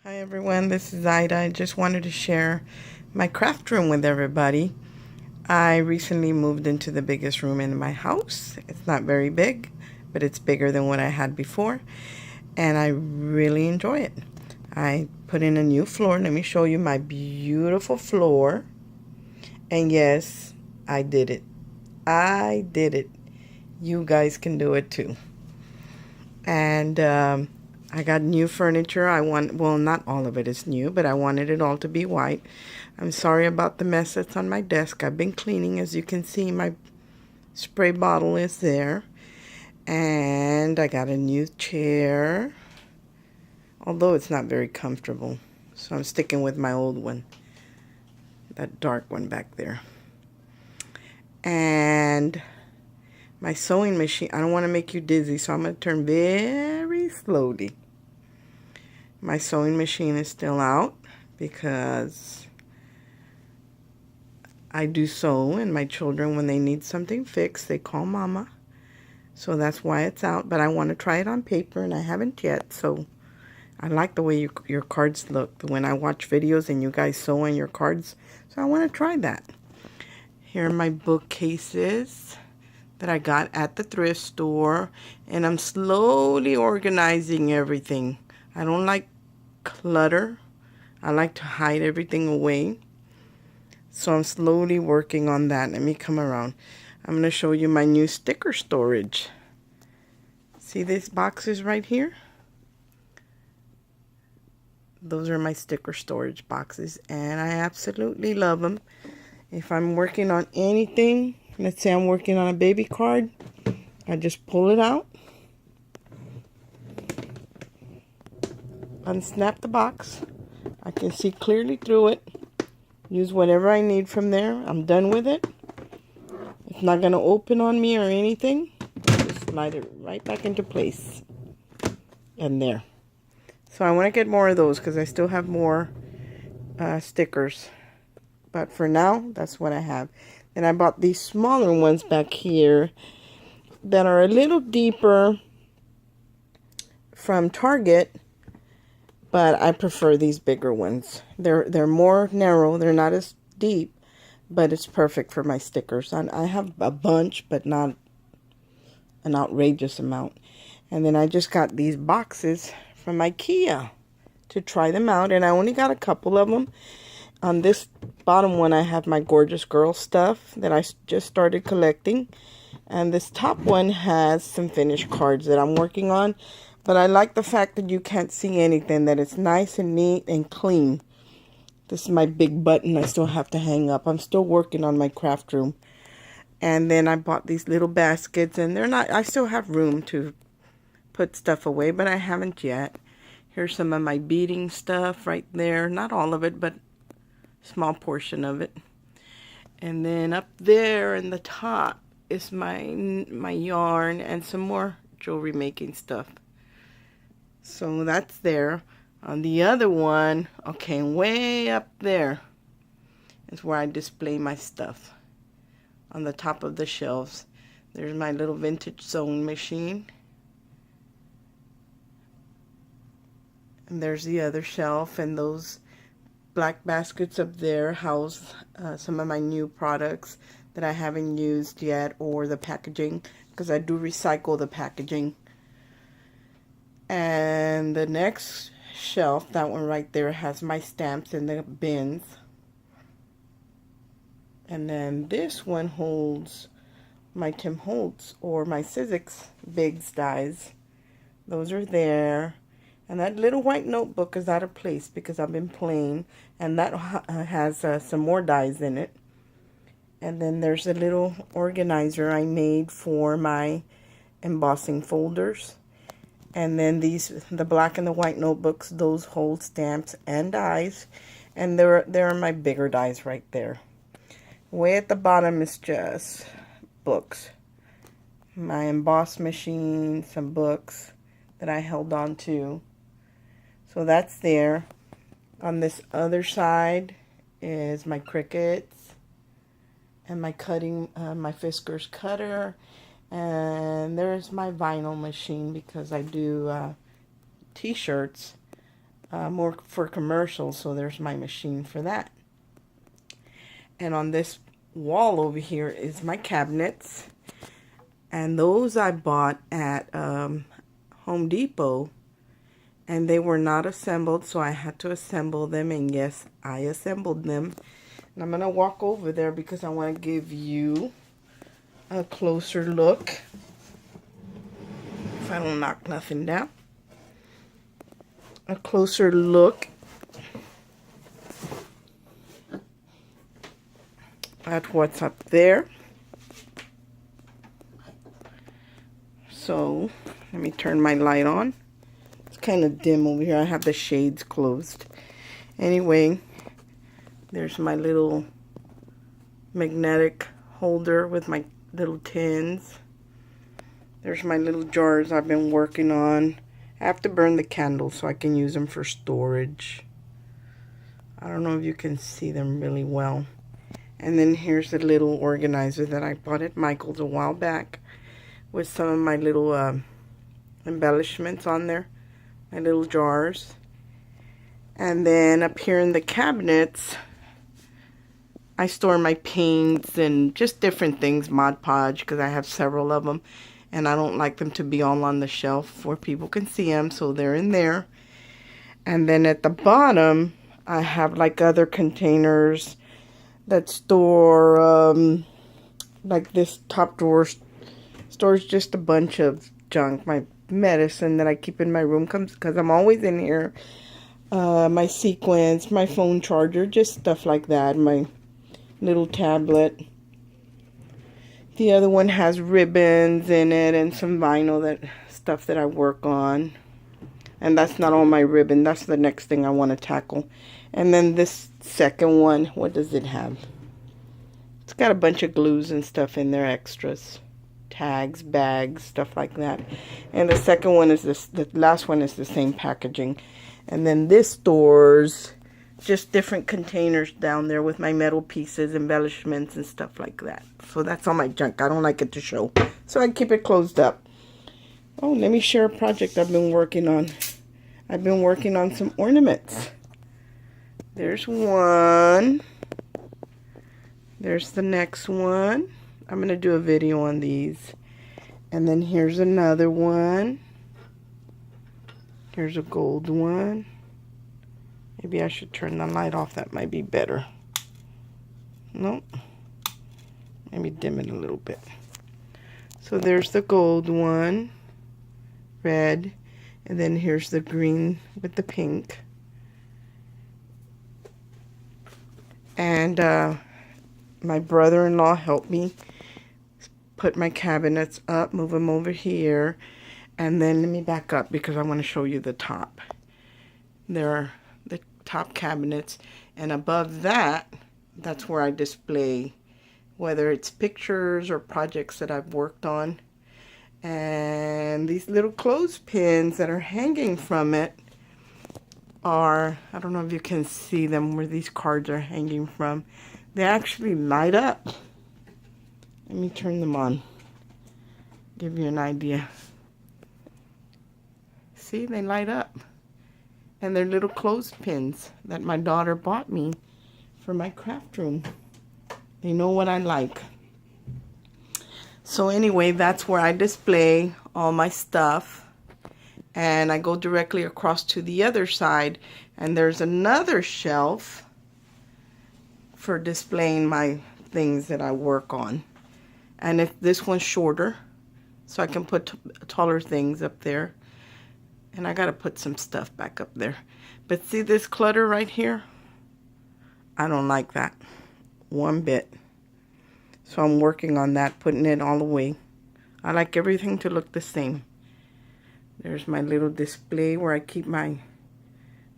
Hi everyone, this is Ida. I just wanted to share my craft room with everybody. I recently moved into the biggest room in my house. It's not very big, but it's bigger than what I had before, and I really enjoy it. I put in a new floor. Let me show you my beautiful floor. And yes, I did it. I did it. You guys can do it too. And I got new furniture. Well, not all of it is new, but I wanted it all to be white. I'm sorry about the mess that's on my desk. I've been cleaning. As you can see, my spray bottle is there. And I got a new chair, although it's not very comfortable. So I'm sticking with my old one, that dark one back there. And my sewing machine, I don't want to make you dizzy, so I'm going to turn very slowly. My sewing machine is still out because I do sew, and my children, when they need something fixed, they call Mama. So that's why it's out, but I want to try it on paper, and I haven't yet. So I like the way your cards look when I watch videos and you guys sew on your cards. So I want to try that. Here are my bookcases that I got at the thrift store, and I'm slowly organizing everything. I don't like clutter. I like to hide everything away. So I'm slowly working on that. Let me come around. I'm going to show you my new sticker storage. See these boxes right here? Those are my sticker storage boxes, and I absolutely love them. If I'm working on anything, let's say I'm working on a baby card, I just pull it out, unsnap the box. I can see clearly through it. Use whatever I need from there. I'm done with it. It's not going to open on me or anything. Just slide it right back into place. And there. So I want to get more of those because I still have more stickers. But for now, that's what I have. Then I bought these smaller ones back here that are a little deeper from Target. But I prefer these bigger ones. They're more narrow. They're not as deep, but it's perfect for my stickers. I have a bunch, but not an outrageous amount. And then I just got these boxes from IKEA to try them out, and I only got a couple of them. On this bottom one, I have my Gorgeous Girl stuff that I just started collecting. And this top one has some finished cards that I'm working on. But I like the fact that you can't see anything, that it's nice and neat and clean. This is my big button I still have to hang up. I'm still working on my craft room. And then I bought these little baskets, and I still have room to put stuff away, but I haven't yet. Here's some of my beading stuff right there. Not all of it, but a small portion of it. And then up there in the top is my yarn and some more jewelry making stuff. So that's there. On the other one, okay, way up there is where I display my stuff. On the top of the shelves, there's my little vintage sewing machine. And there's the other shelf, and those black baskets up there house some of my new products that I haven't used yet, or the packaging, because I do recycle the packaging. And the next shelf, that one right there, has my stamps in the bins. And then this one holds my Tim Holtz or my Sizzix Biggs dies. Those are there. And that little white notebook is out of place because I've been playing. And that has some more dies in it. And then there's a little organizer I made for my embossing folders. And then the black and the white notebooks, those hold stamps and dies. And there are my bigger dies right there. Way at the bottom is just books. My emboss machine, some books that I held on to. So that's there. On this other side is my Cricuts and my cutting, my Fiskars cutter. And there's my vinyl machine because I do t-shirts more for commercials, so there's my machine for that. And on this wall over here is my cabinets, and those I bought at Home Depot, and they were not assembled, so I had to assemble them, and yes, I assembled them. And I'm going to walk over there because I want to give you a closer look, if I don't knock nothing down. A closer look at what's up there. So let me turn my light on. It's kind of dim over here. I have the shades closed. Anyway, there's my little magnetic holder with my little tins. There's my little jars I've been working on. I have to burn the candles so I can use them for storage. I don't know if you can see them really well. And then here's the little organizer that I bought at Michael's a while back with some of my little embellishments on there, my little jars. And then up here in the cabinets, I store my paints and just different things, Mod Podge, because I have several of them. And I don't like them to be all on the shelf where people can see them, so they're in there. And then at the bottom, I have like other containers that store, like this top drawer stores just a bunch of junk. My medicine that I keep in my room comes because I'm always in here. My sequence, my phone charger, just stuff like that. My little tablet. The other one has ribbons in it and some vinyl, stuff that I work on. And that's not all my ribbon. That's the next thing I want to tackle. And then this second one, what does it have? It's got a bunch of glues and stuff in there, extras. Tags, bags, stuff like that. And the second one is the last one is the same packaging. And then this stores just different containers down there with my metal pieces, embellishments, and stuff like that. So that's all my junk. I don't like it to show, so I keep it closed up. Oh, let me share a project I've been working on. I've been working on some ornaments. There's one. There's the next one. I'm going to do a video on these. And then here's another one. Here's a gold one. Maybe I should turn the light off. That might be better. Nope. Maybe dim it a little bit. So there's the gold one. Red. And then here's the green with the pink. And my brother-in-law helped me put my cabinets up, move them over here. And then let me back up because I want to show you the top. There are the top cabinets, and above that, that's where I display whether it's pictures or projects that I've worked on. And these little clothespins that are hanging from it are, I don't know if you can see them where these cards are hanging from. They actually light up. Let me turn them on, give you an idea. See, they light up. And they're little clothespins that my daughter bought me for my craft room. They know what I like. So anyway, that's where I display all my stuff. And I go directly across to the other side. And there's another shelf for displaying my things that I work on. And this one's shorter, so I can put taller things up there. And I got to put some stuff back up there. But see this clutter right here? I don't like that one bit. So I'm working on that, putting it all away. I like everything to look the same. There's my little display where I keep my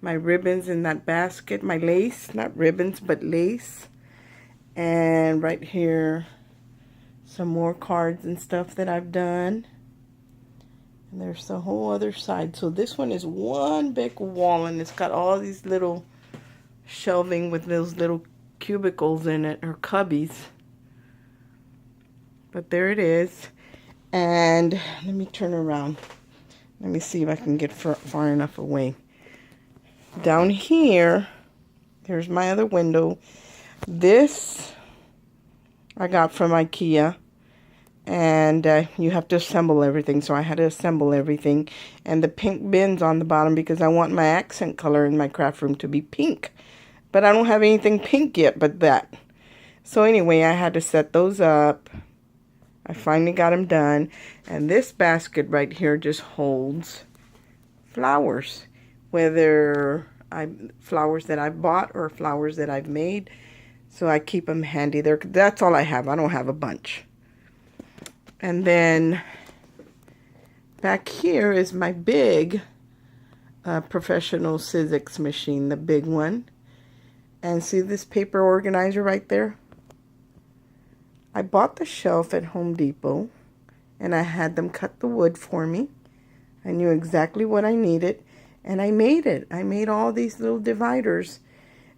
ribbons in that basket, my lace, not ribbons, but lace. And right here, some more cards and stuff that I've done. And there's the whole other side. So this one is one big wall, and it's got all these little shelving with those little cubicles in it, or cubbies. But there it is. And let me turn around. Let me see if I can get far enough away. Down here, there's my other window. This I got from IKEA. And you have to assemble everything, so I had to assemble everything. And the pink bins on the bottom because I want my accent color in my craft room to be pink. But I don't have anything pink yet but that. So anyway, I had to set those up. I finally got them done. And this basket right here just holds flowers. Whether flowers that I bought or flowers that I've made. So I keep them handy there. That's all I have. I don't have a bunch. And then back here is my big professional Sizzix machine, the big one. And see this paper organizer right there? I bought the shelf at Home Depot, and I had them cut the wood for me. I knew exactly what I needed, and I made it. I made all these little dividers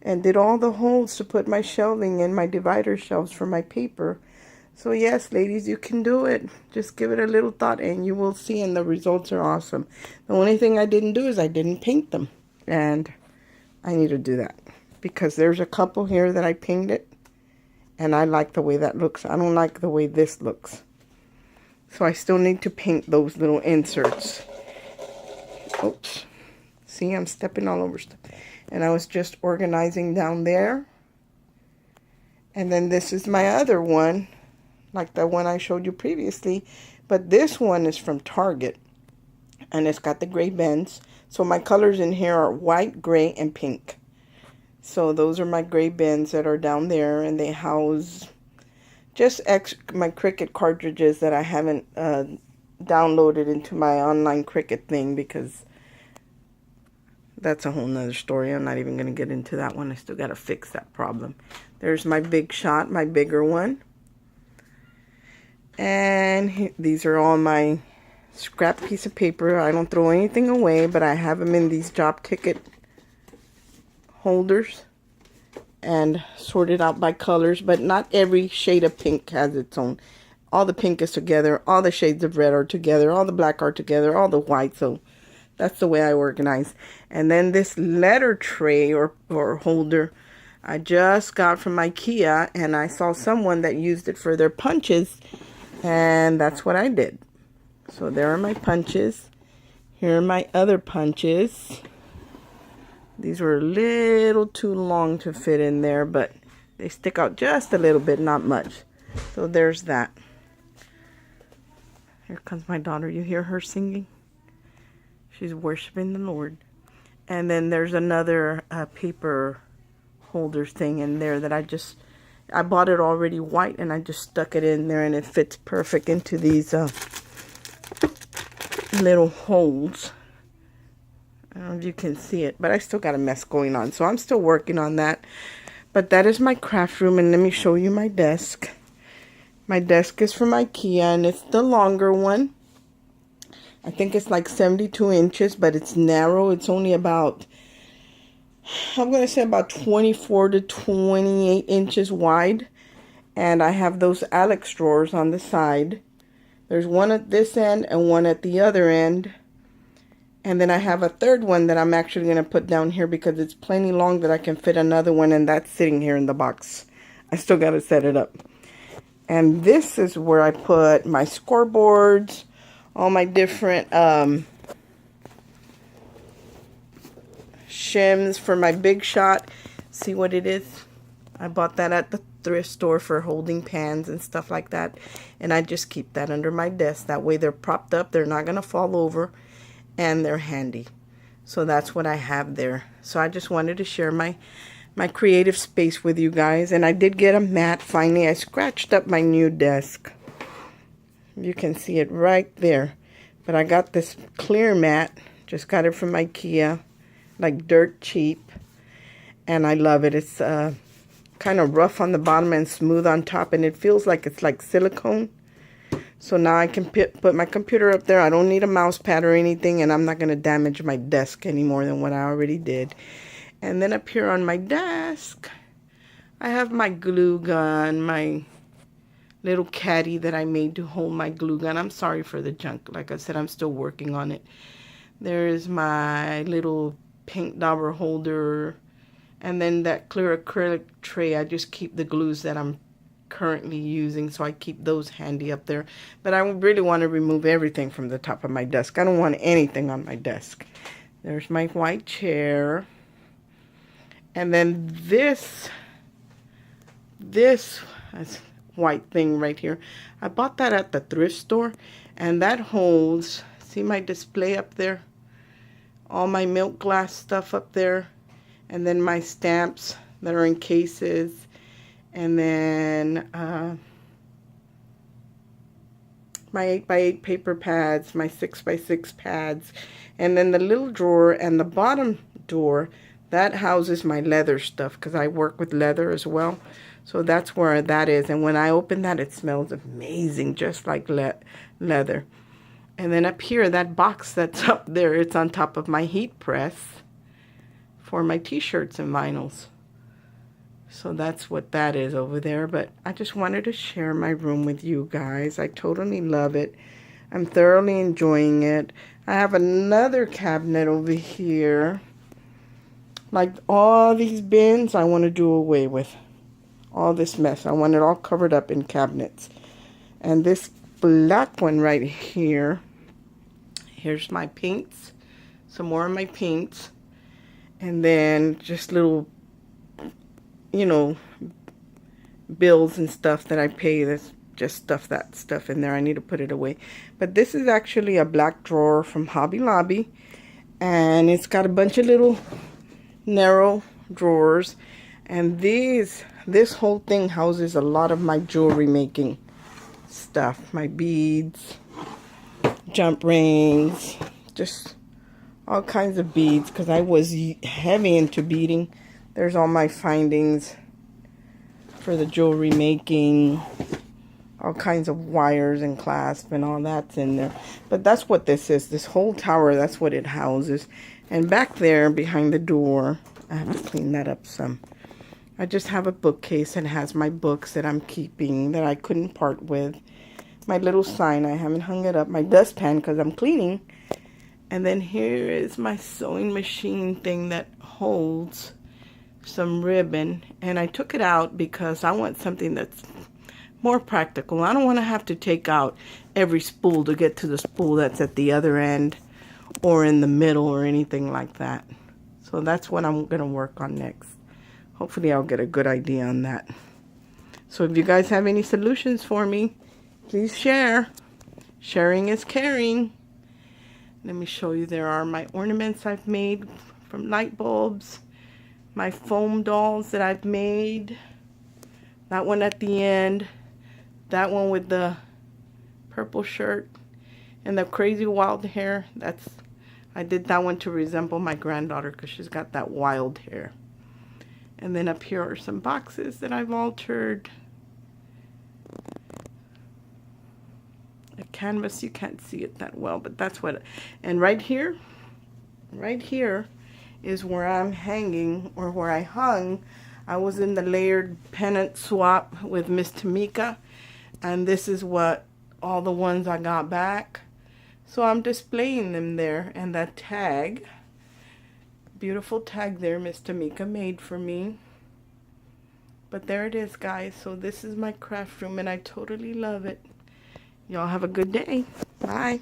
and did all the holes to put my shelving in, my divider shelves for my paper. So yes, ladies, you can do it. Just give it a little thought and you will see, and the results are awesome. The only thing I didn't do is I didn't paint them. And I need to do that. Because there's a couple here that I painted. And I like the way that looks. I don't like the way this looks. So I still need to paint those little inserts. Oops. See, I'm stepping all over stuff. And I was just organizing down there. And then this is my other one. Like the one I showed you previously, but this one is from Target, and it's got the gray bins. So my colors in here are white, gray, and pink. So those are my gray bins that are down there, and they house just my Cricut cartridges that I haven't downloaded into my online Cricut thing, because that's a whole nother story. I'm not even going to get into that one. I still got to fix that problem. There's my Big Shot, my bigger one. And these are all my scrap piece of paper. I don't throw anything away, but I have them in these job ticket holders and sorted out by colors. But not every shade of pink has its own. All the pink is together. All the shades of red are together. All the black are together. All the white. So that's the way I organize. And then this letter tray or holder I just got from IKEA. And I saw someone that used it for their punches. And that's what I did. So there are my punches. Here are my other punches. These were a little too long to fit in there, but they stick out just a little bit, not much. So there's that. Here comes my daughter. You hear her singing? She's worshiping the Lord. And then there's another paper holder thing in there that I bought it already white, and I just stuck it in there, and it fits perfect into these little holes. I don't know if you can see it, but I still got a mess going on, so I'm still working on that. But that is my craft room, and let me show you my desk. My desk is from IKEA, and it's the longer one. I think it's like 72 inches, but it's narrow. It's only about, I'm going to say about 24 to 28 inches wide. And I have those Alex drawers on the side. There's one at this end and one at the other end. And then I have a third one that I'm actually going to put down here because it's plenty long that I can fit another one. And that's sitting here in the box. I still got to set it up. And this is where I put my scoreboards, all my different shims for my Big Shot. See what it is? I bought that at the thrift store for holding pans and stuff like that. And I just keep that under my desk. That way they're propped up. They're not going to fall over. And they're handy. So that's what I have there. So I just wanted to share my creative space with you guys. And I did get a mat finally. I scratched up my new desk. You can see it right there. But I got this clear mat. Just got it from IKEA. Like dirt cheap. And I love it. It's kind of rough on the bottom and smooth on top. And it feels like it's like silicone. So now I can put my computer up there. I don't need a mouse pad or anything. And I'm not going to damage my desk any more than what I already did. And then up here on my desk, I have my glue gun, my little caddy that I made to hold my glue gun. I'm sorry for the junk. Like I said, I'm still working on it. There's my little paint dauber holder, and then that clear acrylic tray. I just keep the glues that I'm currently using, so I keep those handy up there. But I really want to remove everything from the top of my desk. I don't want anything on my desk. There's my white chair. And then this white thing right here, I bought that at the thrift store, and that holds, see my display up there? All my milk glass stuff up there, and then my stamps that are in cases, and then my 8x8 paper pads, my 6x6 pads, and then the little drawer and the bottom drawer, that houses my leather stuff, because I work with leather as well. So that's where that is. And when I open that, it smells amazing, just like leather. And then up here, that box that's up there, it's on top of my heat press for my t-shirts and vinyls. So that's what that is over there. But I just wanted to share my room with you guys. I totally love it. I'm thoroughly enjoying it. I have another cabinet over here. Like all these bins, I want to do away with. All this mess. I want it all covered up in cabinets. And this black one right here. Here's my paints. Some more of my paints. And then just little, you know, bills and stuff that I pay. That's just that stuff in there. I need to put it away. But this is actually a black drawer from Hobby Lobby. And it's got a bunch of little narrow drawers. And this whole thing houses a lot of my jewelry making stuff. My beads, jump rings, just all kinds of beads, because I was heavy into beading. There's all my findings for the jewelry making, all kinds of wires and clasp and all that's in there. But that's what this is. This whole tower, that's what it houses. And back there behind the door, I have to clean that up some. I just have a bookcase that has my books that I'm keeping that I couldn't part with. My little sign, I haven't hung it up. My dustpan, because I'm cleaning. And then here is my sewing machine thing that holds some ribbon. And I took it out because I want something that's more practical. I don't want to have to take out every spool to get to the spool that's at the other end or in the middle or anything like that. So that's what I'm going to work on next. Hopefully I'll get a good idea on that. So if you guys have any solutions for me, please share. Sharing is caring. Let me show you. There are my ornaments I've made from light bulbs. My foam dolls that I've made. That one at the end. That one with the purple shirt. And the crazy wild hair. I did that one to resemble my granddaughter because she's got that wild hair. And then up here are some boxes that I've altered. A canvas, you can't see it that well, but that's what. And right here is where I'm hanging, or where I hung. I was in the layered pennant swap with Miss Tamika, and this is what all the ones I got back. So I'm displaying them there, and that tag. Beautiful tag there Miss Tamika made for me. But there it is, guys. So this is my craft room, and I totally love it. Y'all have a good day. Bye.